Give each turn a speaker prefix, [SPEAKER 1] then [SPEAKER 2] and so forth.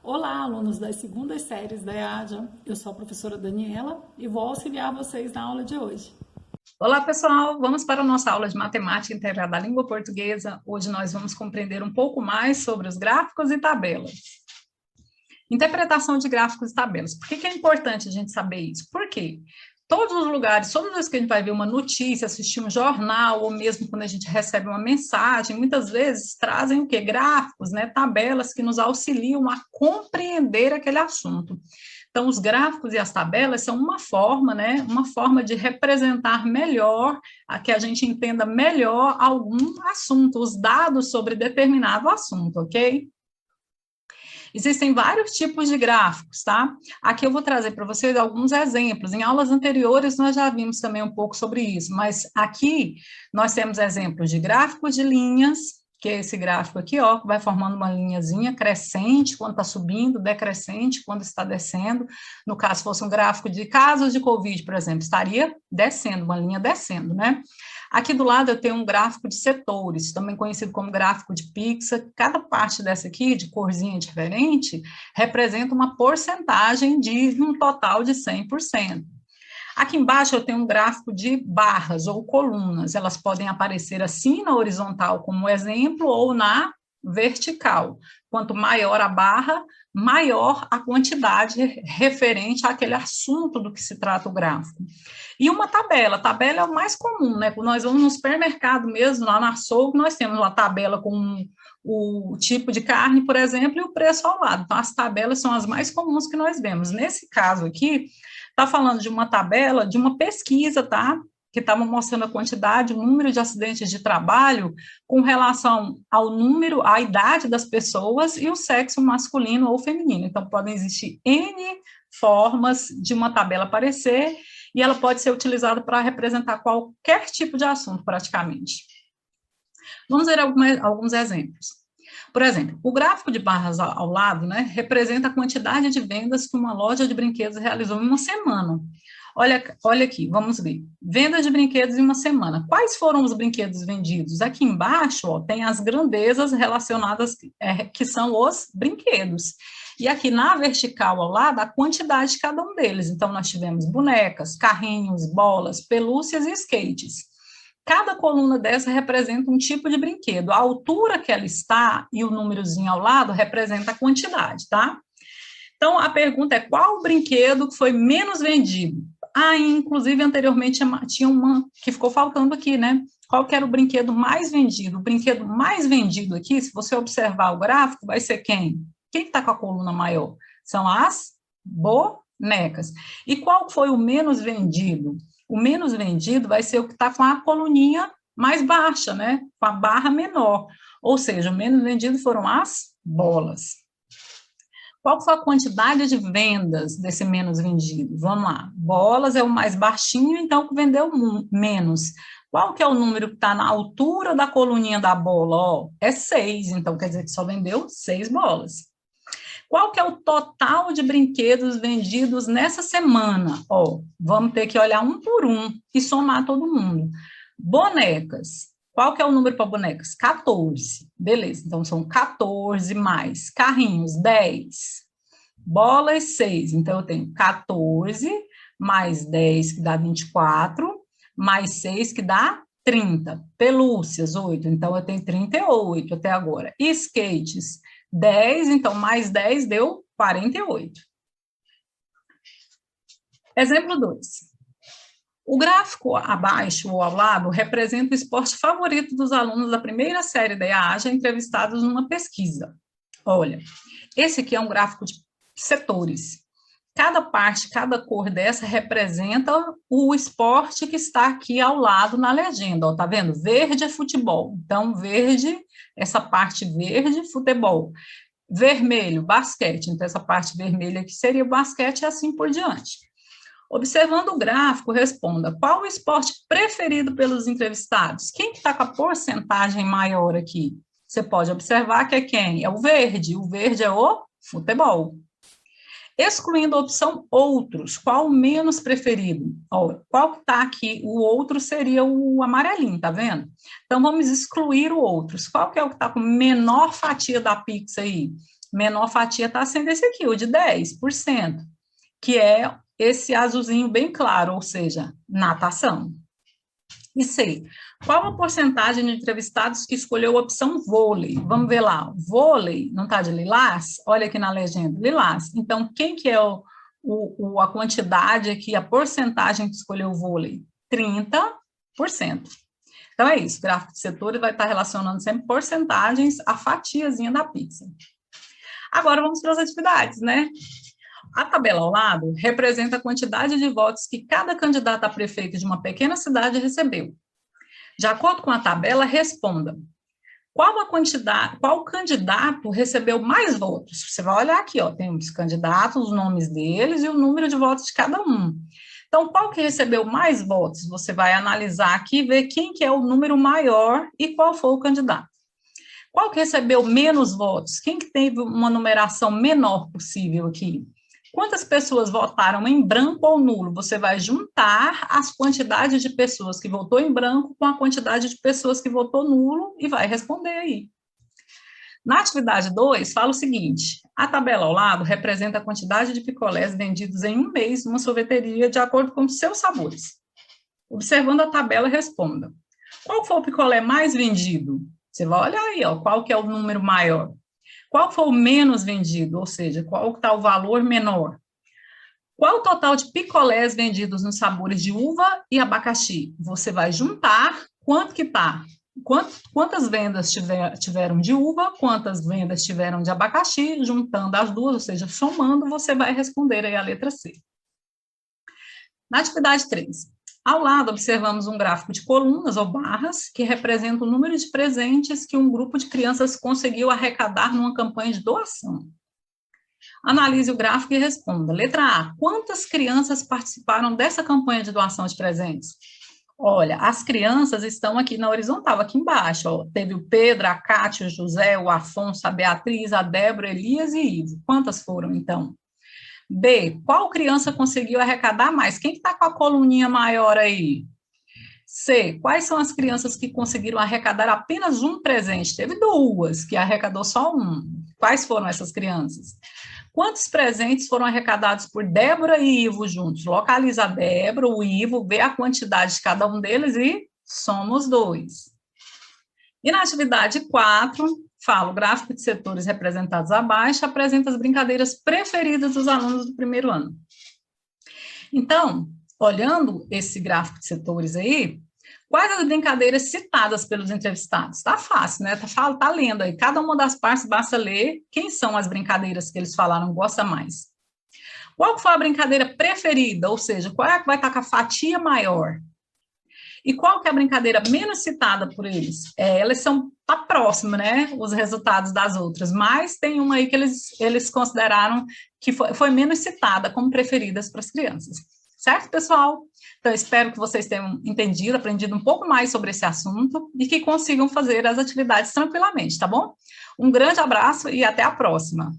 [SPEAKER 1] Olá, alunos das segundas séries da EAJA. Eu sou a professora Daniela e vou auxiliar vocês na aula de hoje.
[SPEAKER 2] Olá, pessoal! Vamos para a nossa aula de Matemática Integrada à Língua Portuguesa. Hoje nós vamos compreender um pouco mais sobre os gráficos e tabelas. Interpretação de gráficos e tabelas. Por que é importante a gente saber isso? Por quê? Todos os lugares, todas as vezes que a gente vai ver uma notícia, assistir um jornal, ou mesmo quando a gente recebe uma mensagem, muitas vezes trazem o quê? Gráficos, né? Tabelas que nos auxiliam a compreender aquele assunto. Então, os gráficos e as tabelas são uma forma, né? Uma forma de representar melhor, a que a gente entenda melhor algum assunto, os dados sobre determinado assunto, ok? Existem vários tipos de gráficos, tá? Aqui eu vou trazer para vocês alguns exemplos. Em aulas anteriores nós já vimos também um pouco sobre isso, mas aqui nós temos exemplos de gráficos de linhas, que é esse gráfico aqui, ó, que vai formando uma linhazinha crescente quando está subindo, decrescente quando está descendo. No caso, fosse um gráfico de casos de Covid, por exemplo, estaria descendo, uma linha descendo, né? Aqui do lado eu tenho um gráfico de setores, também conhecido como gráfico de pixel. Cada parte dessa aqui, de corzinha diferente, representa uma porcentagem de um total de 100%. Aqui embaixo eu tenho um gráfico de barras ou colunas, elas podem aparecer assim na horizontal como exemplo ou na vertical. Quanto maior a barra, maior a quantidade referente àquele assunto do que se trata o gráfico. E uma tabela é o mais comum, né? Quando nós vamos no supermercado mesmo, lá na açougue, nós temos uma tabela com o tipo de carne, por exemplo, e o preço ao lado. Então, as tabelas são as mais comuns que nós vemos. Nesse caso aqui, está falando de uma tabela, de uma pesquisa, tá? Que estava mostrando a quantidade, o número de acidentes de trabalho com relação ao número, à idade das pessoas e o sexo masculino ou feminino. Então, podem existir N formas de uma tabela aparecer e ela pode ser utilizada para representar qualquer tipo de assunto, praticamente. Vamos ver alguns exemplos. Por exemplo, o gráfico de barras ao lado, né, representa a quantidade de vendas que uma loja de brinquedos realizou em uma semana. Olha aqui, vamos ver. Vendas de brinquedos em uma semana. Quais foram os brinquedos vendidos? Aqui embaixo, ó, tem as grandezas relacionadas, que são os brinquedos. E aqui na vertical ao lado, a quantidade de cada um deles. Então, nós tivemos bonecas, carrinhos, bolas, pelúcias e skates. Cada coluna dessa representa um tipo de brinquedo. A altura que ela está e o númerozinho ao lado representa a quantidade, tá? Então, a pergunta é: qual o brinquedo que foi menos vendido? Inclusive, anteriormente tinha uma que ficou faltando aqui, né? Qual que era o brinquedo mais vendido? O brinquedo mais vendido aqui, se você observar o gráfico, vai ser quem? Quem está com a coluna maior? São as bonecas. E qual foi o menos vendido? O menos vendido vai ser o que está com a coluninha mais baixa, né? Com a barra menor. Ou seja, o menos vendido foram as bolas. Qual foi a quantidade de vendas desse menos vendido? Vamos lá. Bolas é o mais baixinho, então o que vendeu menos. Qual que é o número que está na altura da coluninha da bola? Ó, é 6, então quer dizer que só vendeu 6 bolas. Qual que é o total de brinquedos vendidos nessa semana? Ó, vamos ter que olhar um por um e somar todo mundo. Bonecas. Qual que é o número para bonecas? 14. Beleza, então são 14 mais carrinhos, 10. Bolas, 6. Então eu tenho 14 mais 10, que dá 24, mais 6, que dá 30. Pelúcias, 8. Então eu tenho 38 até agora. Skates, 10, então mais 10 deu 48. Exemplo 2. O gráfico abaixo ou ao lado representa o esporte favorito dos alunos da primeira série da EAJA entrevistados numa pesquisa. Olha, esse aqui é um gráfico de setores. Cada parte, cada cor dessa representa o esporte que está aqui ao lado na legenda. Ó, tá vendo? Verde é futebol. Então, verde, essa parte verde, futebol. Vermelho, basquete. Então, essa parte vermelha aqui seria o basquete e assim por diante. Observando o gráfico, responda: qual o esporte preferido pelos entrevistados? Quem está com a porcentagem maior aqui? Você pode observar que é quem? É o verde. O verde é o futebol. Excluindo a opção outros, qual o menos preferido? Ó, qual que está aqui? O outro seria o amarelinho, tá vendo? Então, vamos excluir o outros. Qual que é o que está com menor fatia da pizza aí? Menor fatia está sendo esse aqui, o de 10%, que é esse azulzinho bem claro, ou seja, natação. E C, qual a porcentagem de entrevistados que escolheu a opção vôlei? Vamos ver lá, vôlei, não está de lilás? Olha aqui na legenda, lilás. Então, quem que é a quantidade aqui, a porcentagem que escolheu o vôlei? 30%. Então, é isso, o gráfico de setores vai estar relacionando sempre porcentagens à fatiazinha da pizza. Agora, vamos para as atividades, né? A tabela ao lado representa a quantidade de votos que cada candidato a prefeito de uma pequena cidade recebeu. De acordo com a tabela, responda. Qual candidato recebeu mais votos? Você vai olhar aqui, ó, tem os candidatos, os nomes deles e o número de votos de cada um. Então, qual que recebeu mais votos? Você vai analisar aqui e ver quem que é o número maior e qual foi o candidato. Qual que recebeu menos votos? Quem que teve uma numeração menor possível aqui? Quantas pessoas votaram em branco ou nulo? Você vai juntar as quantidades de pessoas que votou em branco com a quantidade de pessoas que votou nulo e vai responder aí. Na atividade 2, fala o seguinte, a tabela ao lado representa a quantidade de picolés vendidos em um mês numa sorveteria de acordo com os seus sabores. Observando a tabela, responda. Qual foi o picolé mais vendido? Você vai olhar aí, ó, qual que é o número maior. Qual foi o menos vendido, ou seja, qual está o valor menor? Qual o total de picolés vendidos nos sabores de uva e abacaxi? Você vai juntar quanto que está, quantas vendas tiveram de uva, quantas vendas tiveram de abacaxi, juntando as duas, ou seja, somando, você vai responder aí a letra C. Na atividade 3, ao lado observamos um gráfico de colunas ou barras que representa o número de presentes que um grupo de crianças conseguiu arrecadar numa campanha de doação. Analise o gráfico e responda. Letra A, quantas crianças participaram dessa campanha de doação de presentes? Olha, as crianças estão aqui na horizontal, aqui embaixo. Ó. Teve o Pedro, a Cátia, o José, o Afonso, a Beatriz, a Débora, Elias e Ivo. Quantas foram, então? B, qual criança conseguiu arrecadar mais? Quem está com a coluninha maior aí? C, quais são as crianças que conseguiram arrecadar apenas um presente? Teve duas, que arrecadou só um. Quais foram essas crianças? Quantos presentes foram arrecadados por Débora e Ivo juntos? Localiza a Débora, o Ivo, vê a quantidade de cada um deles e soma os dois. E na atividade 4, fala, o gráfico de setores representados abaixo apresenta as brincadeiras preferidas dos alunos do primeiro ano. Então, olhando esse gráfico de setores aí, quais as brincadeiras citadas pelos entrevistados? Tá fácil, né? Tá lendo aí, cada uma das partes basta ler quem são as brincadeiras que eles falaram, gosta mais. Qual foi a brincadeira preferida? Ou seja, qual é a que vai estar com a fatia maior? E qual que é a brincadeira menos citada por eles? Elas tá próximo, né, os resultados das outras, mas tem uma aí que eles consideraram que foi menos citada como preferidas para as crianças. Certo, pessoal? Então, espero que vocês tenham entendido, aprendido um pouco mais sobre esse assunto e que consigam fazer as atividades tranquilamente, tá bom? Um grande abraço e até a próxima.